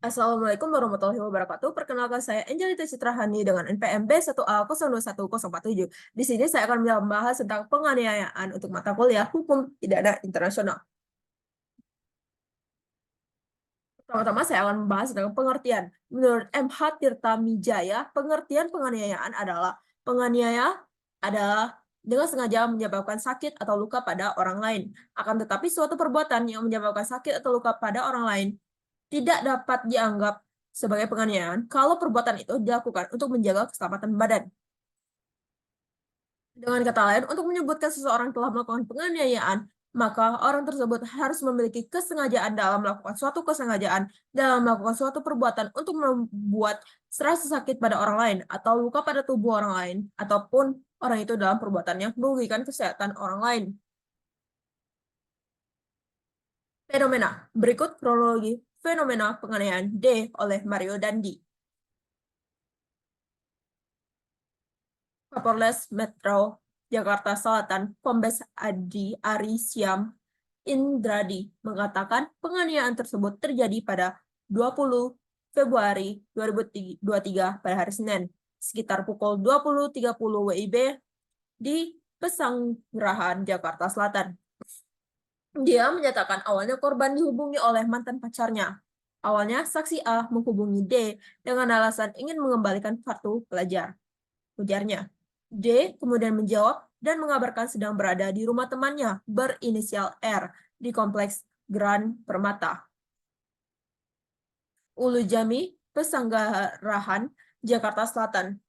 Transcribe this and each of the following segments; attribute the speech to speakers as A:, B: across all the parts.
A: Assalamualaikum warahmatullahi wabarakatuh. Perkenalkan saya Angelita Citrahani dengan NPM B1A021047. Di sini saya akan membahas tentang penganiayaan untuk mata kuliah Hukum Pidana Internasional. Pertama-tama saya akan membahas tentang pengertian. Menurut M.H. Tirtamijaya, pengertian penganiayaan adalah penganiaya adalah dengan sengaja menyebabkan sakit atau luka pada orang lain. Akan tetapi suatu perbuatan yang menyebabkan sakit atau luka pada orang lain tidak dapat dianggap sebagai penganiayaan kalau perbuatan itu dilakukan untuk menjaga keselamatan badan. Dengan kata lain, untuk menyebutkan seseorang telah melakukan penganiayaan, maka orang tersebut harus memiliki kesengajaan dalam melakukan suatu perbuatan untuk membuat rasa sakit pada orang lain atau luka pada tubuh orang lain, ataupun orang itu dalam perbuatan yang merugikan kesehatan orang lain. Fenomena. Berikut kronologi fenomena penganiayaan D oleh Mario Dandi. Kapolres Metro Jakarta Selatan, Kombes Adi Ari Syam Indradi mengatakan penganiayaan tersebut terjadi pada 20 Februari 2023 pada hari Senin, sekitar pukul 20.30 WIB di Pesanggerahan, Jakarta Selatan. Dia menyatakan awalnya korban dihubungi oleh mantan pacarnya. Awalnya, saksi A menghubungi D dengan alasan ingin mengembalikan kartu pelajar. Ujarnya. D kemudian menjawab dan mengabarkan sedang berada di rumah temannya berinisial R di kompleks Grand Permata, Ulu Jami, Pesanggerahan, Jakarta Selatan.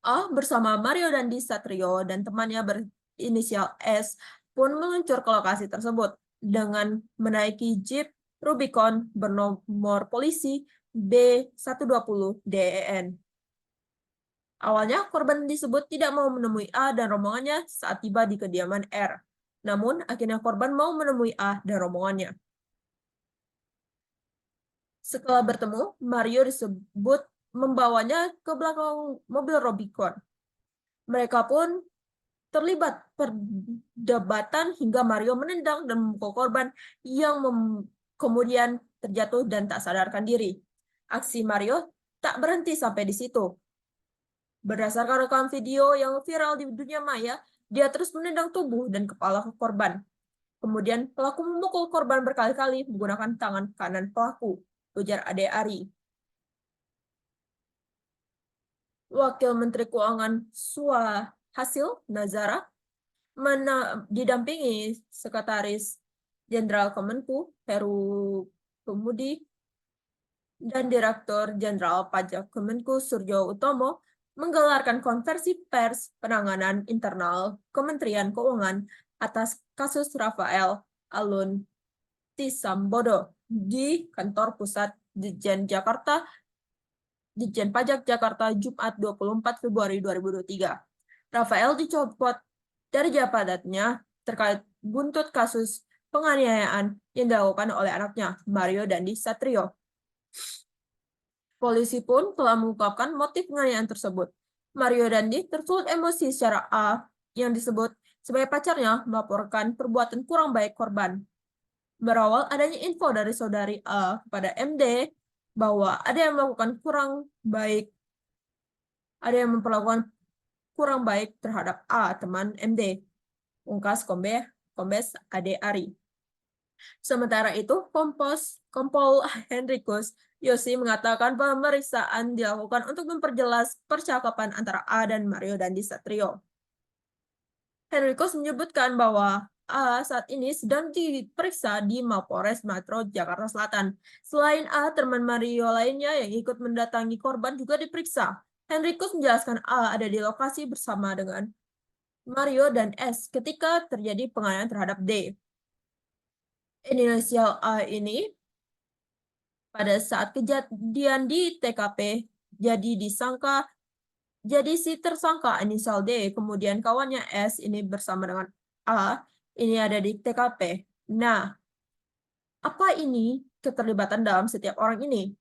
A: A bersama Mario Dandi Satrio dan temannya berinisial S pun meluncur ke lokasi tersebut dengan menaiki Jeep Rubicon bernomor polisi B120 DEN. Awalnya, korban disebut tidak mau menemui A dan rombongannya saat tiba di kediaman R. Namun, akhirnya korban mau menemui A dan rombongannya. Setelah bertemu, Mario disebut membawanya ke belakang mobil Rubicon. Mereka pun terlibat perdebatan hingga Mario menendang dan memukul korban yang kemudian terjatuh dan tak sadarkan diri. Aksi Mario tak berhenti sampai di situ. Berdasarkan rekam video yang viral di dunia maya, dia terus menendang tubuh dan kepala korban. Kemudian pelaku memukul korban berkali-kali menggunakan tangan kanan pelaku, ujar Ade Ari. Wakil Menteri Keuangan Hasil Nazara didampingi Sekretaris Jenderal Kemenku Heru Pemudi dan Direktur Jenderal Pajak Kemenku Suryo Utomo menggelarkan konversi pers penanganan internal Kementerian Keuangan atas kasus Rafael Alun Trisambodo di kantor pusat Ditjen Pajak Jakarta Jumat 24 Februari 2023. Rafael dicopot dari jabatannya terkait buntut kasus penganiayaan yang dilakukan oleh anaknya, Mario Dandi Satrio. Polisi pun telah mengungkapkan motif penganiayaan tersebut. Mario Dandi tersulut emosi secara A yang disebut sebagai pacarnya melaporkan perbuatan kurang baik korban. Berawal adanya info dari saudari A kepada MD bahwa ada yang memperlakukan kurang baik terhadap A, teman MD, ungkas Kombes Ade Ari. Sementara itu, Kompol Henrikus Yosi mengatakan pemeriksaan dilakukan untuk memperjelas percakapan antara A dan Mario Dandi Satrio. Henrikus menyebutkan bahwa A saat ini sedang diperiksa di Mapolres Metro Jakarta Selatan. Selain A, teman Mario lainnya yang ikut mendatangi korban juga diperiksa. Henrikus menjelaskan A ada di lokasi bersama dengan Mario dan S ketika terjadi penganiayaan terhadap D. Inisial A ini pada saat kejadian di TKP jadi si tersangka inisial D, kemudian kawannya S ini bersama dengan A ini ada di TKP. Nah, apa ini keterlibatan dalam setiap orang ini?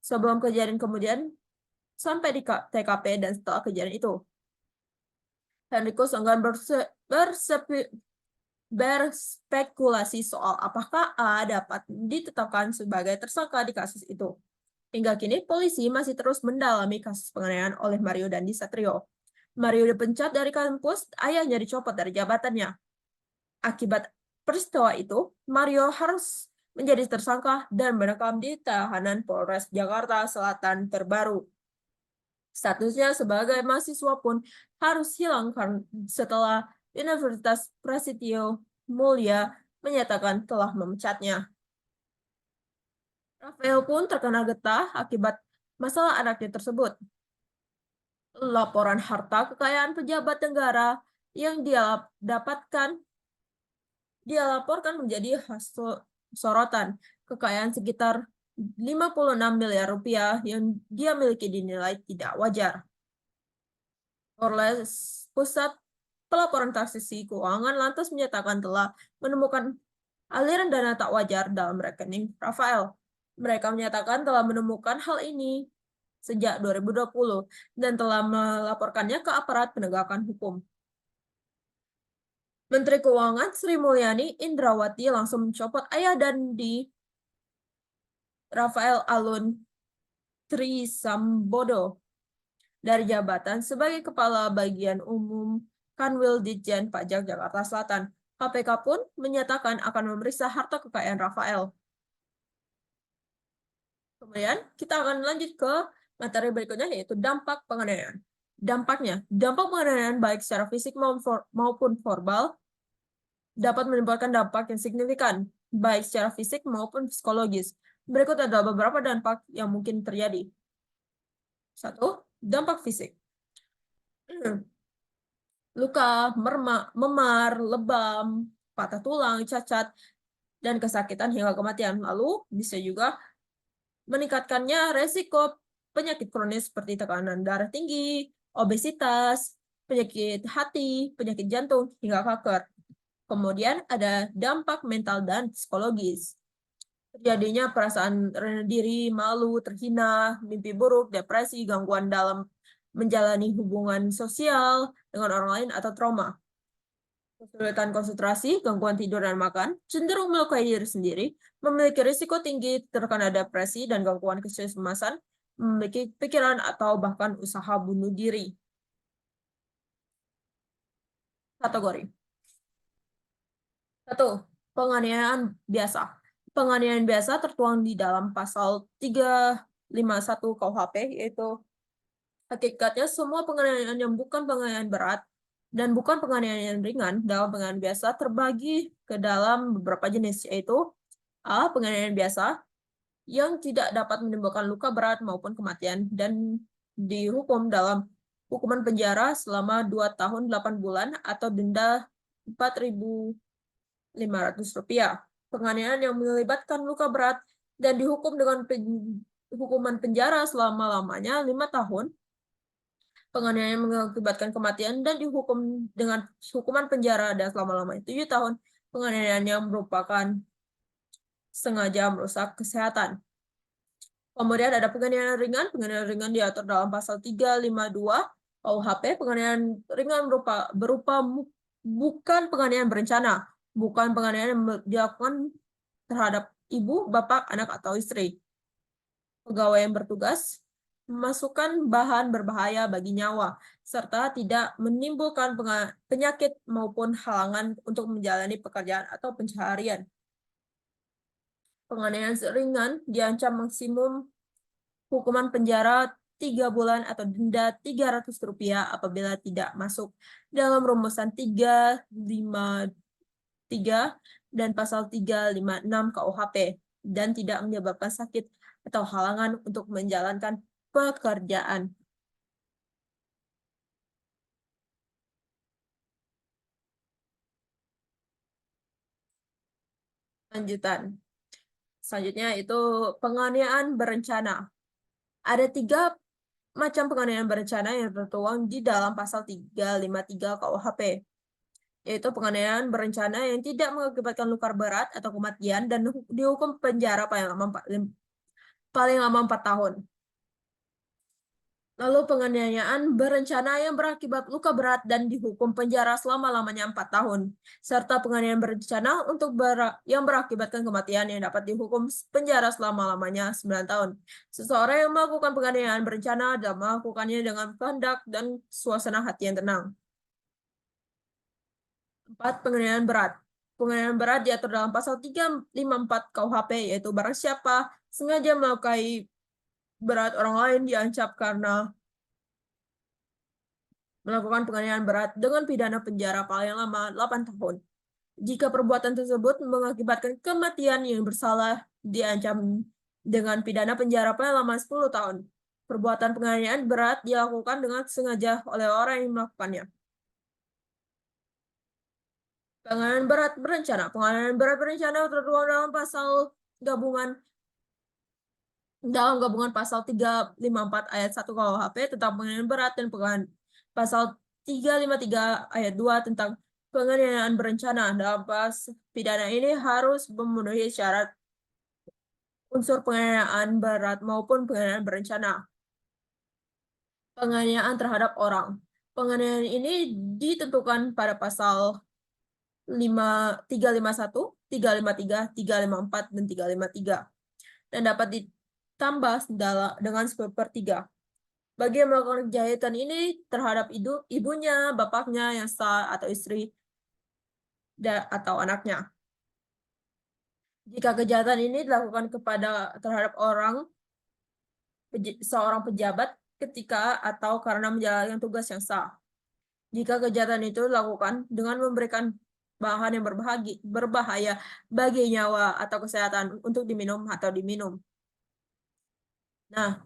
A: Sebelum kejadian kemudian sampai di TKP dan setelah kejadian itu. Henrikus enggan berspekulasi soal apakah A dapat ditetapkan sebagai tersangka di kasus itu. Hingga kini, polisi masih terus mendalami kasus penganiayaan oleh Mario Dandi Satrio. Mario dipecat dari kampus, ayahnya dicopot dari jabatannya. Akibat peristiwa itu, Mario harus menjadi tersangka dan mendekam di tahanan Polres Jakarta Selatan terbaru. Statusnya sebagai mahasiswa pun harus hilang setelah Universitas Prasetyo Mulia menyatakan telah memecatnya. Rafael pun terkena getah akibat masalah anaknya tersebut. Laporan harta kekayaan pejabat negara yang dia dapatkan, dia laporkan menjadi hasil sorotan. Kekayaan sekitar 56 miliar rupiah yang dia miliki dinilai tidak wajar. Polres Pusat Pelaporan Transaksi Keuangan lantas menyatakan telah menemukan aliran dana tak wajar dalam rekening Rafael. Mereka menyatakan telah menemukan hal ini sejak 2020 dan telah melaporkannya ke aparat penegakan hukum. Menteri Keuangan Sri Mulyani Indrawati langsung mencopot ayah Dandi Rafael Alun Trisambodo dari jabatan sebagai Kepala Bagian Umum Kanwil Ditjen Pajak Jakarta Selatan. KPK pun menyatakan akan memeriksa harta kekayaan Rafael. Kemudian kita akan lanjut ke materi berikutnya, yaitu dampak penganiayaan. Dampak penganiayaan baik secara fisik maupun verbal dapat menimbulkan dampak yang signifikan, baik secara fisik maupun psikologis. Berikut adalah beberapa dampak yang mungkin terjadi. 1. Dampak fisik. Luka, memar, lebam, patah tulang, cacat, dan kesakitan hingga kematian. Lalu bisa juga meningkatkannya resiko penyakit kronis seperti tekanan darah tinggi, obesitas, penyakit hati, penyakit jantung, hingga kanker. Kemudian ada dampak mental dan psikologis. Terjadinya perasaan rendah diri, malu, terhina, mimpi buruk, depresi, gangguan dalam menjalani hubungan sosial dengan orang lain, atau trauma. Kesulitan konsentrasi, gangguan tidur dan makan, cenderung melukai diri sendiri, memiliki risiko tinggi terkena depresi dan gangguan kecemasan, memiliki pikiran atau bahkan usaha bunuh diri. Kategori. 1. Penganiayaan biasa. Penganiayaan biasa tertuang di dalam pasal 351 KUHP, yaitu hakikatnya semua penganiayaan yang bukan penganiayaan berat dan bukan penganiayaan ringan dalam penganiayaan biasa terbagi ke dalam beberapa jenis, yaitu A. Penganiayaan biasa yang tidak dapat menimbulkan luka berat maupun kematian dan dihukum dalam hukuman penjara selama 2 tahun 8 bulan atau denda Rp4.500. Penganiayaan yang melibatkan luka berat dan dihukum dengan hukuman penjara selama-lamanya 5 tahun. Penganiayaan yang mengakibatkan kematian dan dihukum dengan hukuman penjara dan selama-lamanya 7 tahun. Penganiayaan yang merupakan sengaja merusak kesehatan. Kemudian ada penganiayaan ringan. Penganiayaan ringan diatur dalam pasal 352 KUHP. Penganiayaan ringan berupa bukan penganiayaan berencana, bukan penganiayaan yang dilakukan terhadap ibu, bapak, anak, atau istri. Pegawai yang bertugas memasukkan bahan berbahaya bagi nyawa, serta tidak menimbulkan penyakit maupun halangan untuk menjalani pekerjaan atau pencaharian. Penganiayaan ringan diancam maksimum hukuman penjara 3 bulan atau denda Rp300 apabila tidak masuk dalam rumusan 353 dan pasal 356 KUHP dan tidak menyebabkan sakit atau halangan untuk menjalankan pekerjaan. Selanjutnya itu penganiayaan berencana. Ada 3 macam penganiayaan berencana yang tertuang di dalam pasal 353 KUHP, yaitu penganiayaan berencana yang tidak mengakibatkan luka berat atau kematian dan dihukum penjara paling lama 4 tahun. Lalu penganiayaan berencana yang berakibat luka berat dan dihukum penjara selama-lamanya 4 tahun. Serta penganiayaan berencana yang berakibatkan kematian yang dapat dihukum penjara selama-lamanya 9 tahun. Seseorang yang melakukan penganiayaan berencana dan melakukannya dengan kehendak dan suasana hati yang tenang. 4. Penganiayaan berat. Penganiayaan berat diatur dalam pasal 354 KUHP, yaitu barang siapa sengaja melukai berat orang lain diancam karena melakukan penganiayaan berat dengan pidana penjara paling lama 8 tahun. Jika perbuatan tersebut mengakibatkan kematian yang bersalah, diancam dengan pidana penjara paling lama 10 tahun. Perbuatan penganiayaan berat dilakukan dengan sengaja oleh orang yang melakukannya. Penganiayaan berat berencana. Penganiayaan berat berencana tertuang dalam gabungan pasal 354 ayat 1 KUHP tentang penganiayaan berat dan pasal 353 ayat 2 tentang penganiayaan berencana. Dalam pidana ini harus memenuhi syarat unsur penganiayaan berat maupun penganiayaan berencana. Penganiayaan terhadap orang. Penganiayaan ini ditentukan pada pasal 351, 353, 354, dan 353 dan dapat ditambah dengan 1/3. Bagi yang melakukan kejahatan ini terhadap ibunya, bapaknya yang sah, atau istri atau anaknya. Jika kejahatan ini dilakukan terhadap seorang pejabat ketika atau karena menjalankan tugas yang sah. Jika kejahatan itu dilakukan dengan memberikan bahan yang berbahaya bagi nyawa atau kesehatan untuk diminum atau diminum. Nah,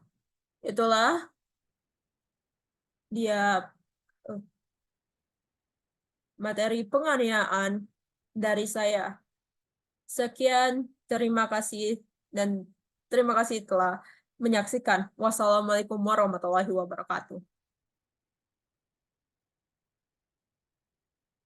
A: itulah dia materi penganiayaan dari saya. Sekian, terima kasih dan terima kasih telah menyaksikan. Wassalamualaikum warahmatullahi wabarakatuh.